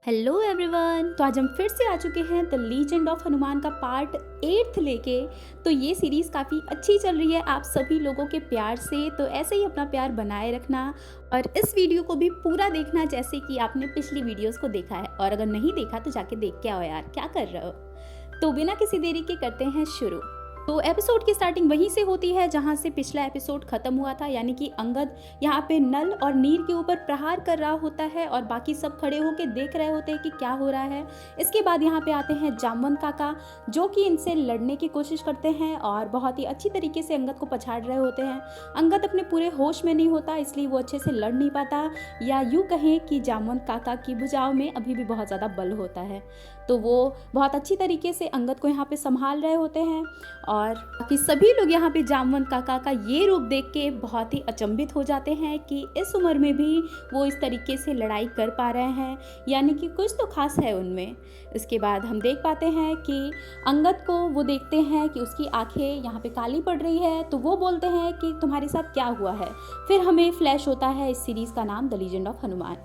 Hello everyone. तो आज हम फिर से आ चुके हैं द लीजेंड ऑफ हनुमान का पार्ट 8 लेके। तो ये सीरीज़ काफ़ी अच्छी चल रही है आप सभी लोगों के प्यार से, तो ऐसे ही अपना प्यार बनाए रखना और इस वीडियो को भी पूरा देखना जैसे कि आपने पिछली वीडियोस को देखा है। और अगर नहीं देखा तो जाके देख के आओ यार, क्या कर रहे हो। तो बिना किसी देरी के करते हैं शुरू। तो एपिसोड की स्टार्टिंग वहीं से होती है जहां से पिछला एपिसोड खत्म हुआ था, यानी कि अंगद यहाँ पे नल और नीर के ऊपर प्रहार कर रहा होता है और बाकी सब खड़े होकर देख रहे होते हैं कि क्या हो रहा है। इसके बाद यहाँ पे आते हैं जामवंत काका, जो कि इनसे लड़ने की कोशिश करते हैं और बहुत ही अच्छी तरीके से अंगद को पछाड़ रहे होते हैं। अंगद अपने पूरे होश में नहीं होता, इसलिए वो अच्छे से लड़ नहीं पाता, या यूँ कहें कि जामवंत काका की भुजाओं में अभी भी बहुत ज़्यादा बल होता है। तो वो बहुत अच्छी तरीके से अंगद को यहाँ पे संभाल रहे होते हैं और कि सभी लोग यहाँ पे जामवंत काका का ये रूप देख के बहुत ही अचंभित हो जाते हैं कि इस उम्र में भी वो इस तरीके से लड़ाई कर पा रहे हैं, यानी कि कुछ तो खास है उनमें। इसके बाद हम देख पाते हैं कि अंगद को वो देखते हैं कि उसकी आंखें यहाँ पे काली पड़ रही है, तो वो बोलते हैं कि तुम्हारे साथ क्या हुआ है। फिर हमें फ्लैश होता है इस सीरीज़ का नाम द लीजेंड ऑफ हनुमान।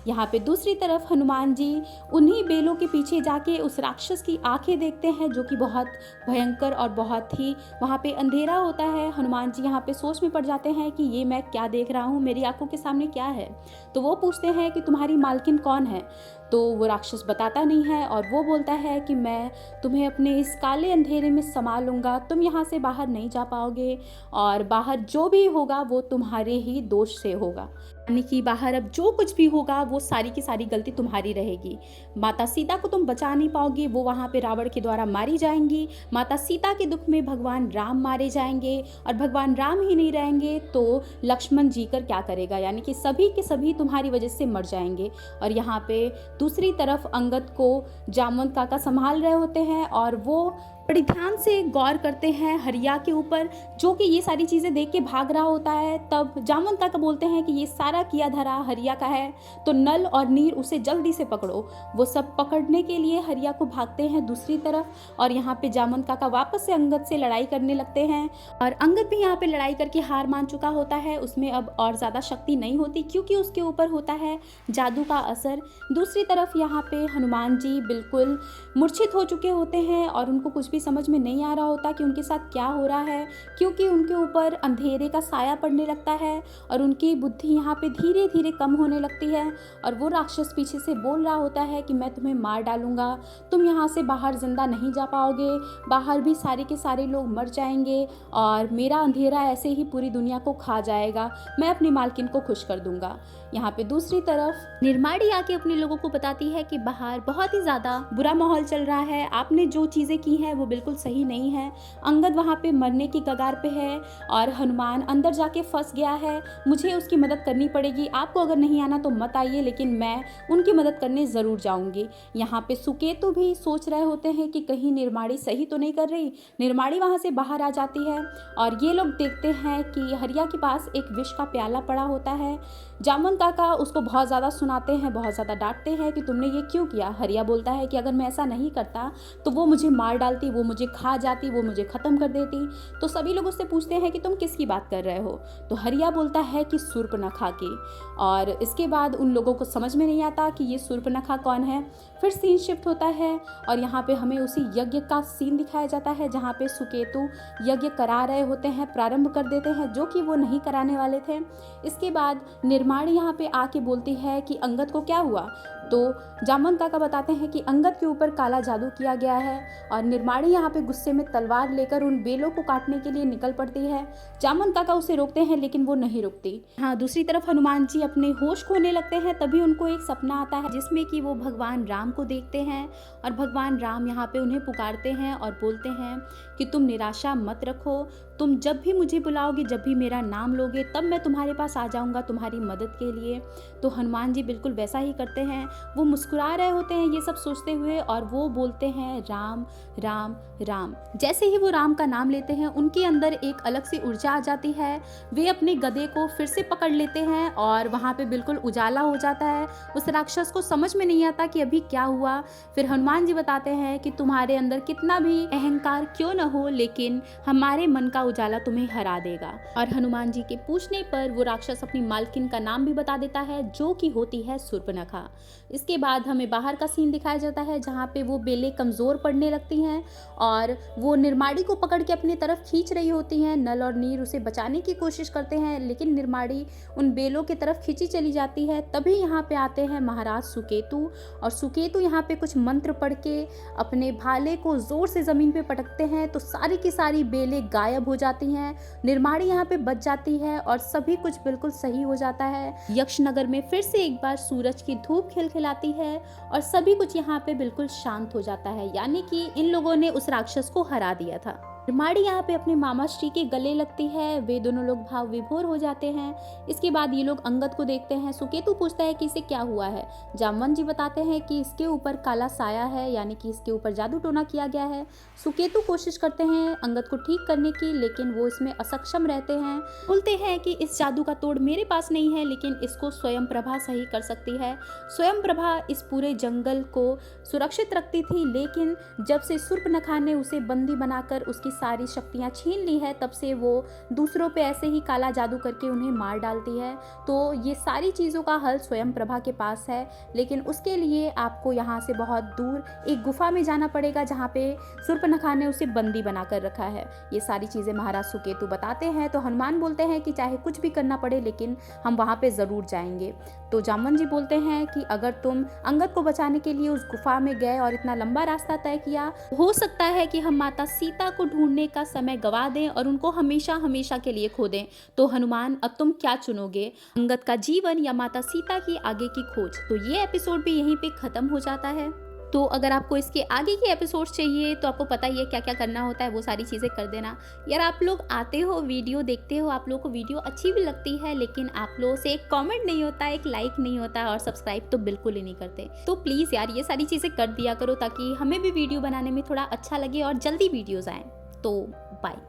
यहाँ पे दूसरी तरफ हनुमान जी उन्हीं बेलों के पीछे जाके उस राक्षस की आंखें देखते हैं, जो कि बहुत भयंकर और बहुत ही वहाँ पे अंधेरा होता है। हनुमान जी यहाँ पे सोच में पड़ जाते हैं कि ये मैं क्या देख रहा हूँ, मेरी आंखों के सामने क्या है। तो वो पूछते हैं कि तुम्हारी मालकिन कौन है। तो वो राक्षस बताता नहीं है और वो बोलता है कि मैं तुम्हें अपने इस काले अंधेरे में संभाल लूँगा, तुम यहाँ से बाहर नहीं जा पाओगे और बाहर जो भी होगा वो तुम्हारे ही दोष से होगा, यानी कि बाहर अब जो कुछ भी होगा वो सारी की सारी गलती तुम्हारी रहेगी। माता सीता को तुम बचा नहीं पाओगी, वो वहाँ पे रावण के द्वारा मारी जाएंगी। माता सीता के दुख में भगवान राम मारे जाएंगे और भगवान राम ही नहीं रहेंगे तो लक्ष्मण जी कर क्या करेगा, यानी कि सभी के सभी तुम्हारी वजह से मर जाएंगे। और यहाँ पे दूसरी तरफ अंगद को जामवंत काका संभाल रहे होते हैं और वो बड़ी ध्यान से गौर करते हैं हरिया के ऊपर, जो कि ये सारी चीज़ें देख के भाग रहा होता है। तब जामवंत काका बोलते हैं कि ये सारा किया धरा हरिया का है, तो नल और नीर उसे जल्दी से पकड़ो। वो सब पकड़ने के लिए हरिया को भागते हैं दूसरी तरफ और यहाँ पे जामवंत काका वापस से अंगद से लड़ाई करने लगते हैं और अंगद भी यहाँ पे लड़ाई करके हार मान चुका होता है। उसमें अब और ज़्यादा शक्ति नहीं होती क्योंकि उसके ऊपर होता है जादू का असर। दूसरी तरफ यहाँ पे हनुमान जी बिल्कुल मूर्छित हो चुके होते हैं और उनको कुछ भी समझ में नहीं आ रहा होता कि उनके साथ क्या हो रहा है, क्योंकि उनके ऊपर अंधेरे का साया पड़ने लगता है और उनकी बुद्धि यहाँ पे धीरे धीरे कम होने लगती है। और वो राक्षस पीछे से बोल रहा होता है कि मैं तुम्हें मार डालूंगा, तुम यहाँ से बाहर जिंदा नहीं जा पाओगे, बाहर भी सारे के सारे लोग मर जाएंगे और मेरा अंधेरा ऐसे ही पूरी दुनिया को खा जाएगा, मैं अपनी मालकिन को खुश कर दूंगा। यहाँ पे दूसरी तरफ निर्माड़ी आके अपने लोगों को बताती है कि बाहर बहुत ही ज़्यादा बुरा माहौल चल रहा है, आपने जो चीज़ें की हैं वो बिल्कुल सही नहीं है। अंगद वहाँ पे मरने की कगार पे है और हनुमान अंदर जाके फंस गया है, मुझे उसकी मदद करनी पड़ेगी। आपको अगर नहीं आना तो मत आइए, लेकिन मैं उनकी मदद करने ज़रूर जाऊँगी। यहाँ पे सुकेतु भी सोच रहे होते हैं कि कहीं निर्माड़ी सही तो नहीं कर रही। निर्माड़ी वहाँ से बाहर आ जाती है और ये लोग देखते हैं कि हरिया के पास एक विष का प्याला पड़ा होता है। जामवंत काका उसको बहुत ज़्यादा सुनाते हैं, बहुत ज़्यादा डांटते हैं कि तुमने ये क्यों किया। हरिया बोलता है कि अगर मैं ऐसा नहीं करता तो वो मुझे मार डालती, वो मुझे खा जाती, वो मुझे ख़त्म कर देती। तो सभी लोग उससे पूछते हैं कि तुम किसकी बात कर रहे हो। तो हरिया बोलता है कि शूर्पणखा की। और इसके बाद उन लोगों को समझ में नहीं आता कि ये शूर्पणखा कौन है। फिर सीन शिफ्ट होता है और यहाँ पे हमें उसी यज्ञ का सीन दिखाया जाता है जहाँ पे सुकेतु यज्ञ करा रहे होते हैं, प्रारंभ कर देते हैं, जो कि वो नहीं कराने वाले थे। इसके बाद निर्माणी यहाँ पे आके बोलती है कि अंगद को क्या हुआ। तो जामवंत काका बताते हैं कि अंगद के ऊपर काला जादू किया गया है और निर्माणी यहाँ पे गुस्से में तलवार लेकर उन बेलों को काटने के लिए निकल पड़ती है। जामवंत काका उसे रोकते हैं लेकिन वो नहीं रुकती। हाँ, दूसरी तरफ हनुमान जी अपने होश खोने लगते हैं, तभी उनको एक सपना आता है जिसमें कि वो भगवान राम को देखते हैं और भगवान राम यहाँ पे उन्हें पुकारते हैं और बोलते हैं कि तुम निराशा मत रखो, तुम जब भी मुझे बुलाओगे, जब भी मेरा नाम लोगे, तब मैं तुम्हारे पास आ जाऊंगा तुम्हारी मदद के लिए। तो हनुमान जी बिल्कुल वैसा ही करते हैं, वो मुस्कुरा रहे होते हैं ये सब सोचते हुए और वो बोलते हैं राम राम राम। जैसे ही वो राम का नाम लेते हैं उनके अंदर एक अलग सी ऊर्जा आ जाती है, वे अपने गदे को फिर से पकड़ लेते हैं और वहाँ पे बिल्कुल उजाला हो जाता है। उस राक्षस को समझ में नहीं आता कि अभी क्या हुआ। फिर हनुमान जी बताते हैं कि तुम्हारे अंदर कितना भी अहंकार क्यों न हो, लेकिन हमारे मन का उजाला तुम्हें हरा देगा। और हनुमान जी के पूछने पर वो राक्षस अपनी मालकिन का नाम भी बता देता है, जो कि होती है शूर्पणखा। इसके बाद हमें बाहर का सीन दिखाया जाता है जहाँ पे वो बेलें कमज़ोर पड़ने लगती हैं और वो निर्माड़ी को पकड़ के अपनी तरफ खींच रही होती हैं। नल और नीर उसे बचाने की कोशिश करते हैं लेकिन निर्माड़ी उन बेलों की तरफ खींची चली जाती है। तभी यहाँ पे आते हैं महाराज सुकेतु और सुकेतु यहाँ पे कुछ मंत्र पढ़ के अपने भाले को ज़ोर से ज़मीन पे पटकते हैं तो सारी की सारी बेलें गायब हो जाती हैं। निर्माड़ी यहाँ पे बच जाती है और सभी कुछ बिल्कुल सही हो जाता है। यक्षनगर में फिर से एक बार सूरज की धूप खिलखिलाती है और सभी कुछ यहाँ पे बिल्कुल शांत हो जाता है, यानी कि इन लोगों ने उस राक्षस को हरा दिया था। निर्माड़ी यहाँ पे अपने मामा श्री के गले लगती है, वे दोनों लोग भाव विभोर हो जाते हैं। इसके बाद ये लोग अंगद को देखते हैं। सुकेतु पूछता है कि इसे क्या हुआ है। जामवंत जी बताते हैं कि इसके ऊपर काला साया है, यानी कि इसके ऊपर जादू टोना किया गया है। सुकेतु कोशिश करते हैं अंगद को ठीक करने की, लेकिन वो इसमें असक्षम रहते हैं। बोलते हैं कि इस जादू का तोड़ मेरे पास नहीं है, लेकिन इसको स्वयं प्रभा सही कर सकती है। स्वयं प्रभा इस पूरे जंगल को सुरक्षित रखती थी, लेकिन जब से शूर्पणखा ने उसे बंदी बनाकर उसकी सारी शक्तियां छीन ली है, तब से वो दूसरों पे ऐसे ही काला जादू करके उन्हें मार डालती है। तो ये सारी चीज़ों का हल स्वयं प्रभा के पास है, लेकिन उसके लिए आपको यहाँ से बहुत दूर एक गुफा में जाना पड़ेगा जहाँ पे शूर्पणखा ने उसे बंदी बना कर रखा है। ये सारी चीज़ें महाराज सुकेतु बताते हैं तो हनुमान बोलते हैं कि चाहे कुछ भी करना पड़े लेकिन हम वहाँ पे ज़रूर जाएंगे। तो जामवंत जी बोलते हैं कि अगर तुम अंगद को बचाने के लिए उस गुफा में गए और इतना लंबा रास्ता तय किया, हो सकता है कि हम माता सीता को ढूंढने का समय गवा दें और उनको हमेशा हमेशा के लिए खो दें। तो हनुमान अब तुम क्या चुनोगे, अंगद का जीवन या माता सीता की आगे की खोज। तो ये एपिसोड भी यहीं पे खत्म हो जाता है। तो अगर आपको इसके आगे के एपिसोड्स चाहिए तो आपको पता ही है क्या क्या करना होता है, वो सारी चीज़ें कर देना। यार आप लोग आते हो, वीडियो देखते हो, आप लोगों को वीडियो अच्छी भी लगती है, लेकिन आप लोगों से एक कमेंट नहीं होता, एक लाइक नहीं होता और सब्सक्राइब तो बिल्कुल ही नहीं करते। तो प्लीज़ यार ये सारी चीज़ें कर दिया करो ताकि हमें भी वीडियो बनाने में थोड़ा अच्छा लगे और जल्दी वीडियोज़ आएँ। तो बाय।